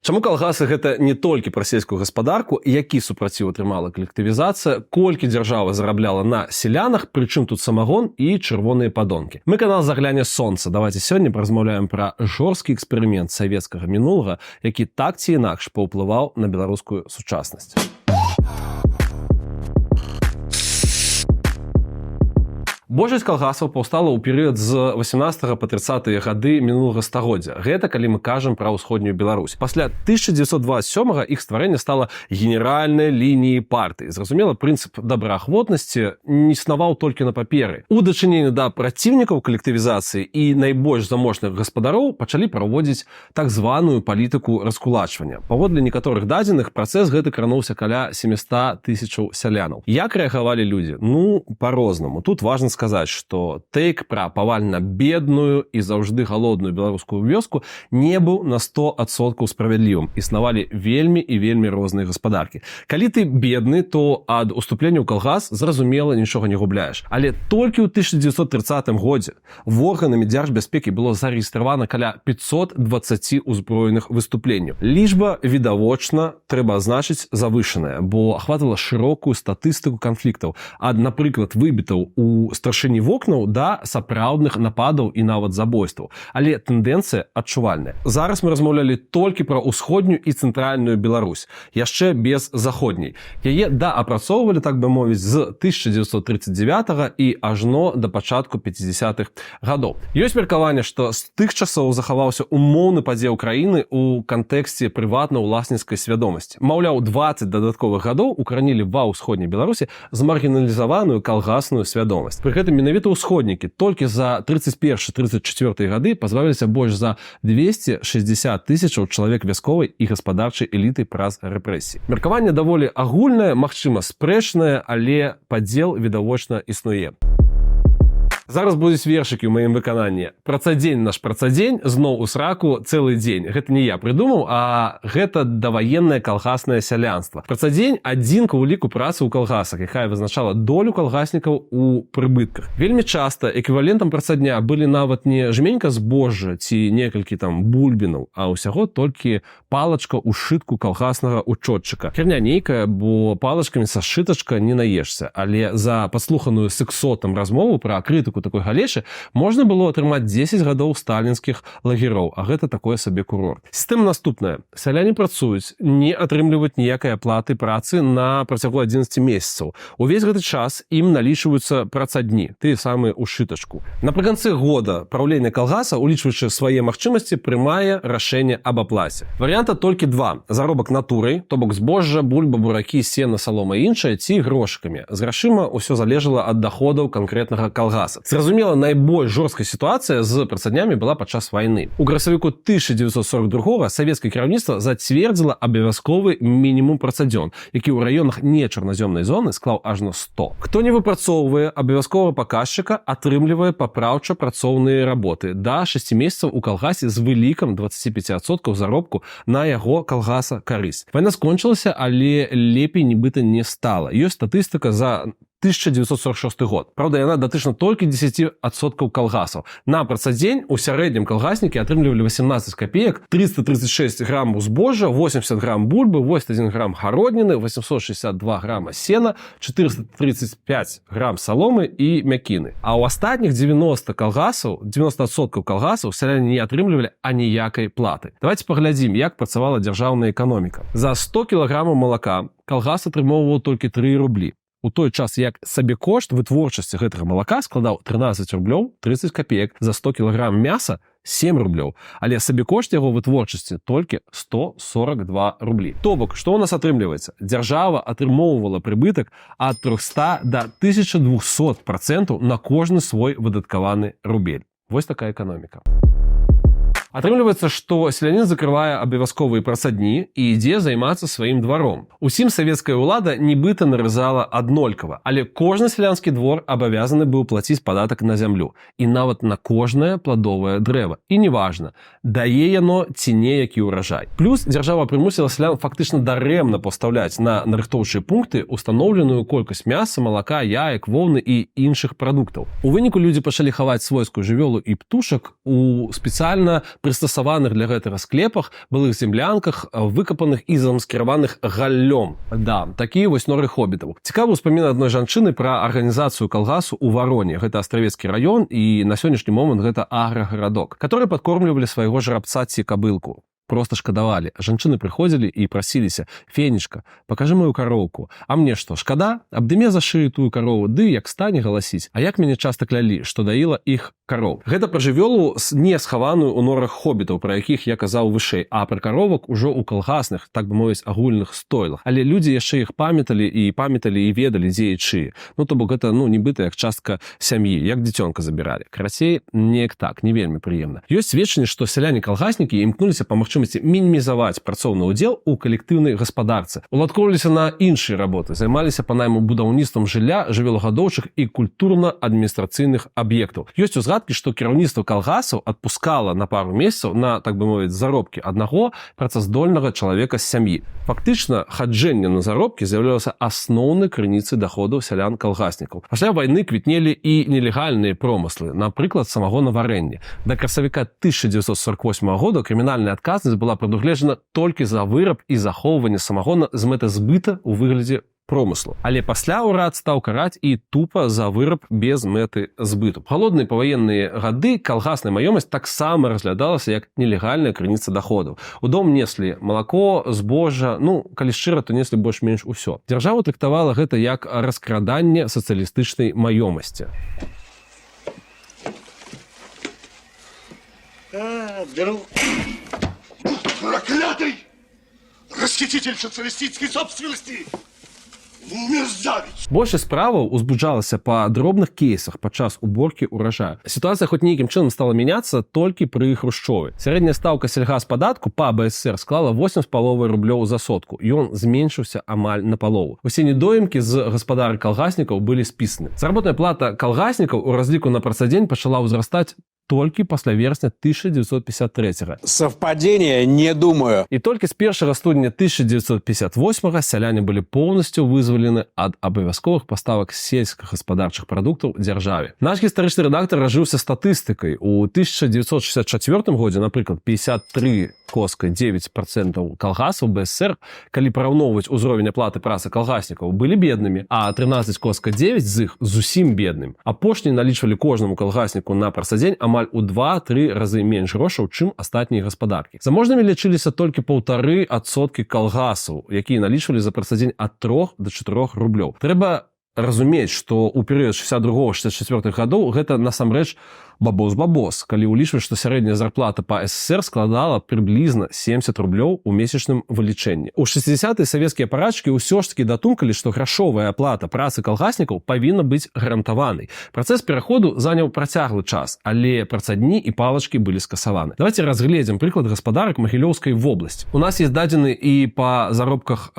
Чаму калгасы гэта не толькі пра сельскую гаспадарку, які супраціў атрымала калектывізацыя, колькі дзяржава зарабляла на селянах, прычым тут самагон і чырвоныя падонкі. Мы канал «Загляне сонца». Давайте сёння паразмаўляем пра жорсткі эксперымент савецкага мінулага, які так ці інакш паўплываў на беларускую сучаснасць. Большасць калгасаў паўстала ў перыяд з 18 па 30-е гады мінулага стагоддзя. Гэта калі мы кажам пра ўсходнюю Беларусь. Пасля 1927-га іх стварэнне стала генеральнай лініяй партыі. Зразумела, прынцып добраахвотнасці не існаваў толькі на паперы. У дачыненні да праціўнікаў калектывізацыі і найбольш заможных гаспадароў пачалі праводзіць так званую палітыку раскулачвання. Паводле некаторых дадзеных, працэс гэты крануўся каля 700 тысячаў сялянаў. Як рэагавалі людзі? Па-рознаму. Тут важна сказаць, што тэйк пра павальна бедную і заўжды галодную беларускую вёску не быў на 100% справядлівым. Існавалі вельмі і вельмі розныя гаспадаркі. Калі ты бедны, то ад уступлення ў калгас, зразумела, нічога не губляеш. Але толькі ў 1930 годзе органамі дзяржбяспекі было зарэгістравана каля 520 узброеных выступленняў. Лічба, відавочна, трэба азначыць завышаная, бо ахватвала шырокую статыстыку канфліктаў. Ад, напрыклад, выбітаў у старшыні вокнаў да сапраўдных нападаў і нават забойстваў. Але тэндэнцыя адчувальная. Зараз мы размаўлялі толькі пра ўсходнюю і цэнтральную Беларусь, яшчэ без заходняй. Яе даапрацоўвалі, так бы мовіць, з 1939 і ажно да пачатку 50-х гадоў. Ёсць меркаванне, што з тых часоў захаваўся умоўны падзел краіны ў кантэксце прыватна-ўласніцкай свядомасці. Маўляў, 20 дадатковых гадоў укаранілі ва ўсходняй Беларусі змаргіналізаваную калгасную свядомасць. Пры гэтым менавіта ўсходнікі толькі за 31-34 гады пазбавіліся больш за 260 тысячаў чалавек вясковай і гаспадарчай эліты праз рэпрэсіі. Меркаванне даволі агульнае, магчыма, спрэчнае, але падзел відавочна існуе. Зараз будуць вершыкі ў маім выкананні. Працадзень наш працадзень, зноў у сраку цэлы дзень. Гэта не я прыдумаў, а гэта даваеннае калгаснае сялянства. Працадзень адзінка ў ліку працы ў калгасах, якая вызначала долю калгаснікаў у прыбытках. Вельмі часта эквівалентам працадня былі нават не жменька збожжа ці некалькі там бульбінаў, а ўсяго толькі палачка ў сшытку калгаснага учотчыка. Херня нейкая, бо палачкамі са сшытачка не наешся, але за падслуханую сексотам размову пра крытыку такой галешы можна было атрымаць 10 гадоў сталінскіх лагероў, а гэта такое сабе курорт. Сістэма наступная. Сяляне працуюць, не атрымліваюць ніякай аплаты працы на працягу 11 месяцаў. Увесь гэты час ім налічваюцца працадні, тыя самыя ў сшытачку. Напрыканцы года праўлення калгаса, улічваючы свае магчымасці, прымае рашэнне аб аплаце. Варыянта толькі два. Заробак натурай, то бок збожжа, бульба, буракі, сена, салома і іншае, ці грошыкамі. З грашыма ўсё залежала ад даходаў канкрэтнага калгаса. Зразумела, найбольш жорсткая сітуацыя з працаднямі была падчас вайны. У красавіку 1942-го савецкае кіраўніцтва зацвердзіла абавязковы мінімум працадзён, які ў раёнах нечарназёмнай зоны склаў ажно 100. Хто не выпрацоўвае абавязковага паказчыка, атрымлівае папраўча-працоўныя работы да 6 месяцаў у калгасе з вылікам 25% заробку на яго калгаса карысць. Вайна скончылася, але лепей нібыта не стала. Ёсць статыстыка за 1946 год. Правда, яна датычна толькі 10% калгасаў. На працадзень у сярэднім калгаснікі атрымлівалі 18 копеек, 336 граммаў збожжа, 80 грамм бульбы, 81 грамм гародніны, 862 грамма сена, 435 грамм саломы і мякіны. А ў астатніх 90% калгасаў сяляне не атрымлівалі аніякай платы. Давайте паглядзім, як працавала дзяржаўная эканоміка. За 100 кілаграмаў малака калгас атрымоўваў толькі 3 рублі. У той час, як сабекошт вытворчасці гэтага малака складаў 13 рублёў 30 копеек, за 100 кілаграм мяса 7 рублёў, але сабекошт яго вытворчасці толькі 142 рублі. То бок, што ў нас атрымліваецца? Дзяржава атрымоўвала прыбытак ад 300 да 1200% на кожны свой выдаткаваны рубель. Вось такая эканоміка. Атрымліваецца, што селянін закрывае абавязковыя працадні і ідзе займацца сваім дваром. Усім савецкая ўлада нібыта нарызала аднолькава, але кожны сялянскі двор абавязаны быў плаціць падатак на зямлю і нават на кожнае пладовае дрэва. І неважна, дае яно ці не які ўражай. Плюс дзяржава прымусіла сялян фактычна дарэмна пастаўляць на нарыхтоўчыя пункты устаноўленую колькасць мяса, малака, яек, воўны і іншых прадуктаў. У выніку людзі пачалі хаваць свойскую жывёлу і птушак у спецыяльна прыстасаваных для гэтага склепах, былых землянках, выкапаных і замаскіраваных галлём. Да, такія вось норы хоббітаў. Цікавы ўспамін адной жанчыны пра арганізацыю калгасу ў Вароне. Гэта Астравецкі раён, і на сённяшні момант гэта аграгарадок, которые падкормлівалі свайго жарабца ці кабылку. Просто шкадавалі. Жанчыны прыходзілі і прасіліся: «Фенечка, пакажы мою кароўку. А мне што, шкада? Абдыме за шыю тую карову, ды як стане галасіць. А як мяне часта клялі, што даіла іх кароў». Гэта пра жывёлу не схаваную ў норах хоббітаў, пра якіх я казаў вышэй, а пра каровак ужо ў калгасных, так бы мовіць, агульных стойлах. Але людзі яшчэ іх памяталі і ведалі, дзе і чые. То бок гэта, нібыта як частка сям'і, як дзіцёнка забіралі. Карацей, неяк так, не вельмі прыемна. Ёсць сведчанне, што сяляне-калгаснікі імкнуліся па магчымасці мінімізаваць працоўны ўдзел у калектыўнай гаспадарцы. Уладкоўваліся на іншыя работы, займаліся па найму будаўніцтвам жылля, жывёлагадоўчых і культурна-адміністрацыйных аб'ектаў. Ёсць узгадкі, што кіраўніцтва калгасаў адпускала на пару месяцаў на, так бы мовіць, заробкі аднаго працаздольнага чалавека з сям'і. Фактычна, хаджэнне на заробкі з'яўлялася асноўнай крыніцай даходаў сялян-калгаснікаў. Пасля вайны квітнелі і нелегальныя промыслы, напрыклад, самагонаварэнне. Да красавіка 1948 года крымінальная адказнасць была прадугледжана толькі за выраб і захоўванне самагона з мэтай збыта ў выглядзе промыслу. Але пасля ўрад стаў караць і тупа за выраб без мэты збыту. Галодныя паваенныя гады калгасная маёмасць таксама разглядалася як нелегальная крыніца даходаў. У дом неслі малако, збожжа, калі шчыра, то неслі больш-менш усё. Дзяржава трактавала гэта як раскраданне сацыялістычнай маёмасці. Проклятый расхититель социалистической собственности! Мерзавец! Большасць справаў узбуджалася па дробных кейсах падчас уборкі ўражаю. Сітуацыя хоць нейкім чынам стала мяняцца толькі пры Хрушчове. Сярэдняя стаўка сельгаспадатку па БСР склала 8,5 рублёў за сотку. Ён зменшыўся амаль напалову. Усе недоімкі з гаспадарак калгаснікаў былі спісаны. Заработная плата калгаснікаў у разліку на працадзень пачала ўзрастаць толькі пасля верасня 1953-го. Совпадение, не думаю. І толькі з 1 студня 1958-го сяляне былі поўнасцю вызвалены ад абавязковых паставак сельскагаспадарчых прадуктаў дзяржаве. Наш гістарычны рэдактар разжыўся статыстыкай. У 1964 годзе, напрыклад, 53,9% калгасаў БСР, калі параўноўваць узровень аплаты працы калгаснікаў, былі беднымі, а 13,9% з іх зусім бедным. Апошнія налічвалі кожнаму калгасніку на працадзень амаль у 2-3 разы менш грошаў, чым астатнія гаспадаркі. Заможнымі лічыліся толькі 1,5% калгасаў, якія налічвалі за працадзень ад 3 до 4 рублёў. Трэба разумець, што ў перыяд 62-64 гадоў гэта насамрэч бабос, калі ўлічваць, што сярэдняя зарплата па СССР складала прыблізна 70 рублёў у месячным вылічэнні. У 60-е савецкія парадчыкі ўсё ж такі датумкалі, што грашовая аплата працы калгаснікаў павінна быць гарантаванай. Працэс пераходу заняў працяглы час, але працадні і палачкі былі скасаваны. Давайте разгледзім прыклад гаспадарак Магілёўскай вобласці. У нас есть дадзены і па заробках,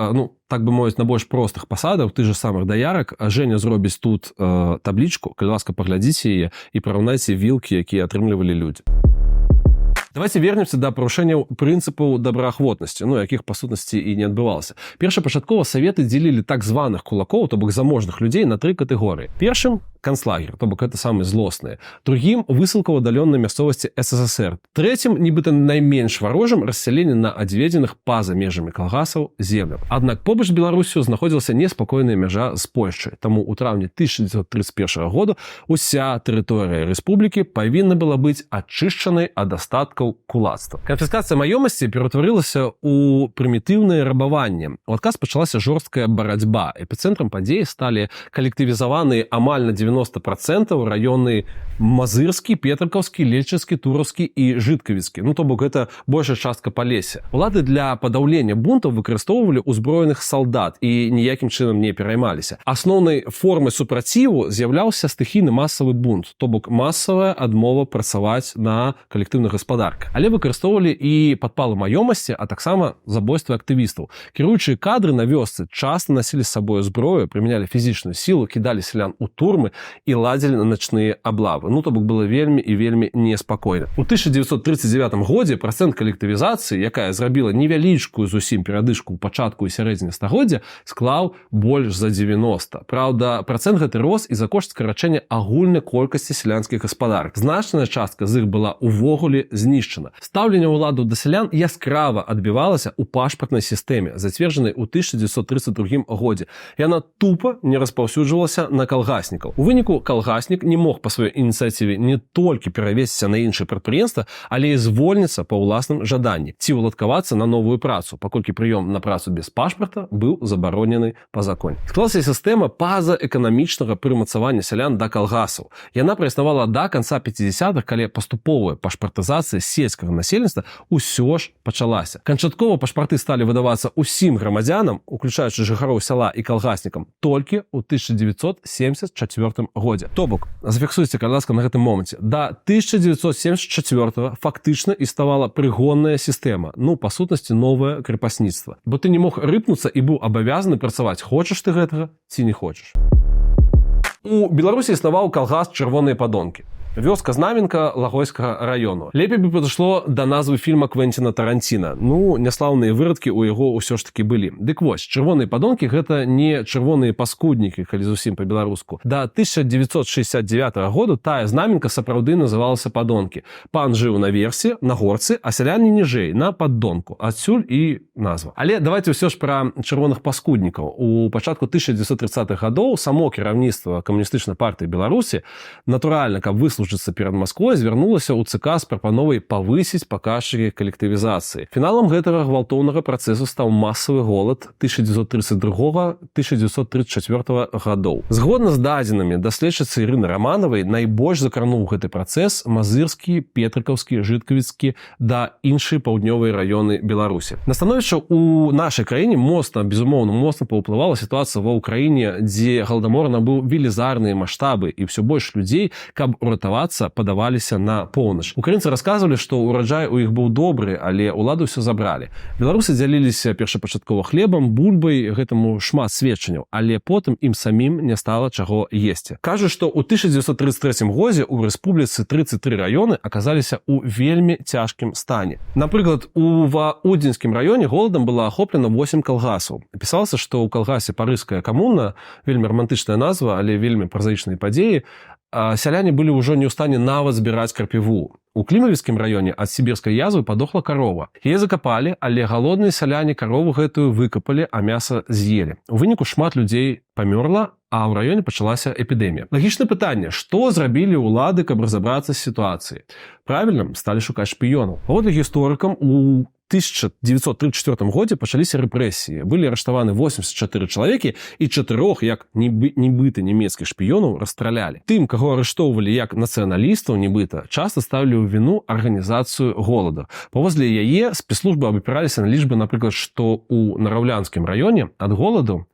так бы мовіць, на больш простых пасадах, тых же самых даярак. Женя зробіць тут таблічку, калі ласка, паглядзіце яе і параўнайце вілкі, якія атрымлівалі людзі. Давайте вернемся да парушэнняў прынцыпаў добраахвотнасці, якіх па сутнасці і не адбывалася. Першапачаткова саветы дзелілі так званых кулакоў, то бок заможных людзей, на 3 катэгорыі. Першым канцлагер, то бок гэта самыя злосныя. Другім высылка ў аддаленай мясцовасці СССР. Трэцім, нібыта найменш варожым, рассяленне на адведзеных па-за межамі калгасаў землях. Аднак побач з Беларусю знаходзілася неспакойная мяжа з Польшчай. Таму ў траўні 1931 года уся тэрыторыя рэспублікі павінна была быць ачышчанай ад астаткаў кулацтва. Канфіскацыя маёмасці ператварылася ў прымітыўнае рабаванне. У адказ пачалася жорсткая барацьба. Эпіцэнтрам падзеі сталі калектывізаваныя амаль на 90% раёны Мазырскі, Петрыкаўскі, Лельчынскі, Тураўскі і Жыткавіцкі. То бок гэта большая частка Палесся. Улады для падаўлення бунтаў выкарыстоўвалі ўзброеных салдат і ніякім чынам не пераймаліся. Асноўнай формай супраціву з'яўляўся стыхійны масавы бунт, то бок масавая адмова працаваць на калектыўных гаспадарках. Але выкарыстоўвалі і падпалы маёмасці, а таксама забойствы актывістаў. Кіруючыя кадры на вёсцы часта насілі з сабою зброю, прымянялі фізічную сілу, кідалі сялян у турмы і ладзілі начныя аблавы. То бок было вельмі і вельмі неспакойна. У 1939 годзе працэнт калектывізацыі, якая зрабіла невялічкую зусім перадышку ў пачатку і сярэдзіне стагоддзя, склаў больш за 90. Праўда, працэнт гэты рос і за кошт скарачэння агульнай колькасці сялянскіх гаспадарак. Значная частка з іх была увогуле знішчана. Стаўленне ўладаў да сялян яскрава адбівалася ў пашпартнай сістэме, зацверджанай у 1932 годзе. Яна тупа не распаўсюджвалася на калгаснікаў. У выніку калгаснік не мог па сваёй ініцыятыве не толькі перавесціся на іншае прадпрыемства, але і звольніцца па ўласным жаданні ці ўладкавацца на новую працу, паколькі прыём на працу без пашпарта быў забаронены па законе. Склалася сістэма пазаэканамічнага прымацавання сялян да калгасаў. Яна праіснавала да канца 50-х, калі паступовая пашпартызацыя сельскага насельніцтва ўсё ж пачалася. Канчаткова пашпарты сталі выдавацца ўсім грамадзянам, уключаючы жыхароў сяла і калгаснікам, толькі ў 1974 годзе. То бок, зафіксуйце, калі ласка, на гэтым моманце. Да 1974 фактычна існавала прыгонная сістэма, па сутнасці новае крепасніцтва. Бо ты не мог рыпнуцца і быў абавязаны працаваць, хочаш ты гэтага ці не хочаш. У Беларусі існаваў калгас «Чырвоныя падонкі». Вёска Знаменка Лагойскага раёну. Лепей бы падышло да назвы фільма Квенціна Таранціна. Няслаўныя вырадкі ў яго ўсё ж такі былі. Дык вось, чырвоныя падонкі — гэта не чырвоныя паскуднікі, калі зусім па-беларуску. Да 1969 году тая Знаменка сапраўды называлася падонкі. Пан жыў на версе, на горцы, а сяляне ніжэй, на паддонку. Адсюль і назва. Але давайте ўсё ж пра чырвоных паскуднікаў. У пачатку 1930-х гадоў само кіраўніцтва камуністычнай партыі Беларусі, натуральна, каб выслужыцца перад Масквой, звярнулася ў ЦК з прапановай павысіць паказчыкі калектывізацыі. Фіналам гэтага гвалтоўнага працэсу стаў масавы голад 1932-1934 гадоў. Згодна з дадзенымі даследчыцы Ірыны Раманавай, найбольш закрануў гэты працэс Мазырскі, Петрыкаўскі, Жыткавіцкі да іншыя паўднёвыя раёны Беларусі. На становішча ў нашай краіне безумоўна, моцна паўплывала сітуацыя ва ўкраіне, дзе галадамор набыў велізарныя маштабы і ўсё больш людзей, каб уратавацца, падаваліся на поўнач. Украінцы расказвалі, што ўраджай у іх быў добры, але ўлады ўсё забралі. Беларусы дзяліліся першапачаткова хлебам, бульбай, гэтаму шмат сведчанняў, але потым ім самім не стала чаго есці. Кажуць, што ў 1933 годзе ў рэспубліцы 33 раёны аказаліся ў вельмі цяжкім стане. Напрыклад, у Ваудзінскім раёне голадам было ахоплена 8 калгасаў. Пісалася, што ў калгасе Парыжская камуна, вельмі рамантычная назва, але вельмі празаічныя падзеі, сяляне былі ўжо не ў стане нават збіраць крапіву. У Клімавіцкім раёне ад сібірскай язвы падохла карова. Яе закапалі, але галодныя сяляне карову гэтую выкапалі, а мяса з'елі. У выніку шмат людзей памёрла, а ў раёне пачалася эпідэмія. Лагічнае пытанне, што зрабілі ўлады, каб разабрацца з сітуацыяй? Правільна, сталі шукаць шпіёнаў. Паводле гісторыкам, у 1934 годзе пачаліся рэпрэсіі. Былі арыштаваны 84 чалавекі і 4, як нібыта нямецкіх шпіёнаў, расстралялі. Тым, каго арыштоўвалі як нацыяналістаў нібыта, часта ставілі ў віну арганізацыю голада. Паводле яе спецслужбы абапіраліся на лічбы, напрыклад, што ў Нараўлянскім раёне ад голаду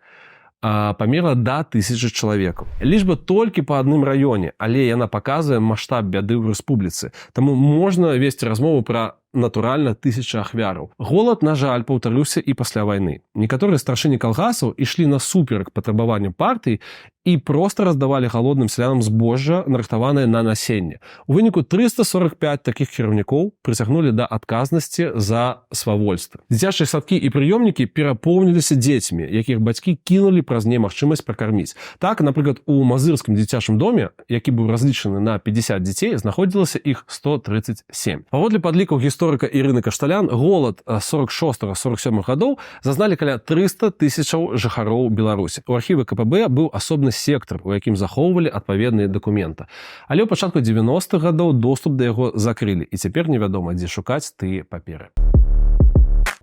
памерла да 1000 чалавекаў. Лічба толькі па адным раёне, але яна паказвае маштаб бяды ў рэспубліцы. Таму можна весці размову пра натуральна 1000 ахвяраў. Голад, на жаль, паўтарыўся і пасля вайны. Некаторыя старшыні калгасаў ішлі насуперак патрабаванням партыі і проста раздавалі галодным сялянам збожжа, нарыхтаванае на насенне. У выніку 345 такіх кіраўнікоў прыцягнулі да адказнасці за свавольства. Дзіцячыя садкі і прыёмнікі перапоўніліся дзецьмі, якіх бацькі кінулі праз немагчымасць пракарміць. Так, напрыклад, у Мазырскім дзіцячым доме, які быў разлічаны на 50 дзяцей, знаходзілася іх 137. Паводле падлікаў гісторыка Ірыны Кашталян, голад 46-47 гадоў зазналі каля 300 000 жыхароў Беларусі. У архівы КПБ быў асобны сектар, у якім захоўвалі адпаведныя дакументы. Але ў пачатку 90-х гадоў доступ да яго закрылі, і цяпер невядома, дзе шукаць тыя паперы.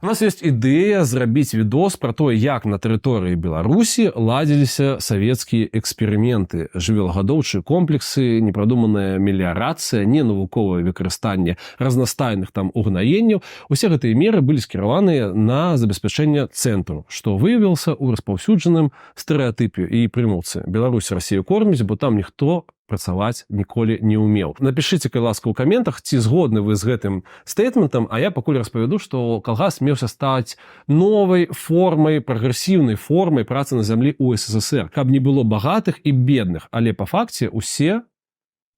У нас ёсць ідэя зрабіць відос пра тое, як на тэрыторыі Беларусі ладзіліся савецкія эксперыменты, жывёлагадоўчыя комплексы, непрадуманая меліярацыя, ненавуковае выкарыстанне разнастайных там угнаенняў. Усе гэтыя меры былі скіраваныя на забеспячэнне цэнтру, што выявілася ў распаўсюджаным стэрэатыпе і прымаўцы. Беларусь Расію корміць, бо там ніхто працаваць ніколі не ўмеў. Напішыце, калі ласка, у каментах, ці згодны вы з гэтым стейтментам, а я пакуль распавяду, што калгас меўся стаць новай формай, прагрэсіўнай формай працы на зямлі ў СССР, каб не было багатых і бедных, але па факце усе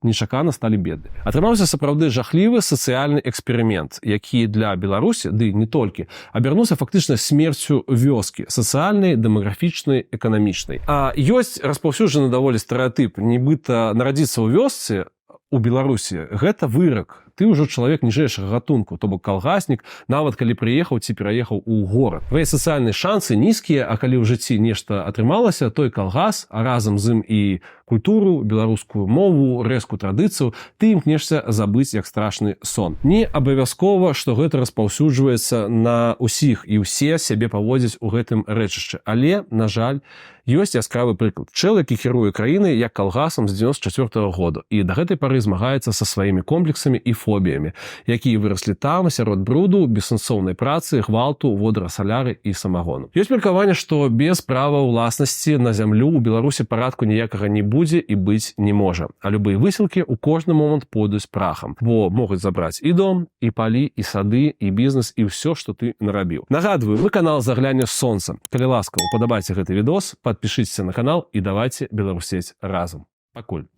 нечакана сталі беднымі. Атрымаўся сапраўды жахлівы сацыяльны эксперымент, які для Беларусі, ды не толькі, абярнуўся фактычна смерцю вёскі, сацыяльнай, дэмаграфічнай, эканамічнай. А ёсць распаўсюджаны даволі стэрэатып, нібыта нарадзіцца ў вёсцы у Беларусі гэта вырак. Ты ўжо чалавек ніжэйшага гатунку, то бок калгаснік, нават калі прыехаў ці пераехаў у горад. Твае сацыяльныя шансы нізкія, а калі ў жыцці нешта атрымалася, той калгас, а разам з ім і культуру, беларускую мову, рэзкую традыцыю, ты імкнешся забыць як страшны сон. Не абавязкова, што гэта распаўсюджваецца на ўсіх і ўсе сябе паводзяць у гэтым рэчышчы. Але, на жаль, ёсць яскравы прыклад. Чэл, які кіруе краінай як калгасам з 94-го года і да гэтай пары змагаецца са сваімі комплексамі і фобіямі, якія выраслі там сярод бруду, бессэнсоўнай працы, гвалту, водрасаляры і самагону. Ёсць меркаванне, што без права ўласнасці на зямлю ў Беларусі парадку ніякага не будзе і быць не можа. А любыя высілкі ў кожны момант пойдуць прахам, бо могуць забраць і дом, і палі, і сады, і бізнес, і ўсё, што ты нарабіў. Нагадваю, вы канал «Загляне сонца». Калі ласка, упадабайце гэты відос, падпішыцеся на канал і давайце беларусець разам. Пакуль.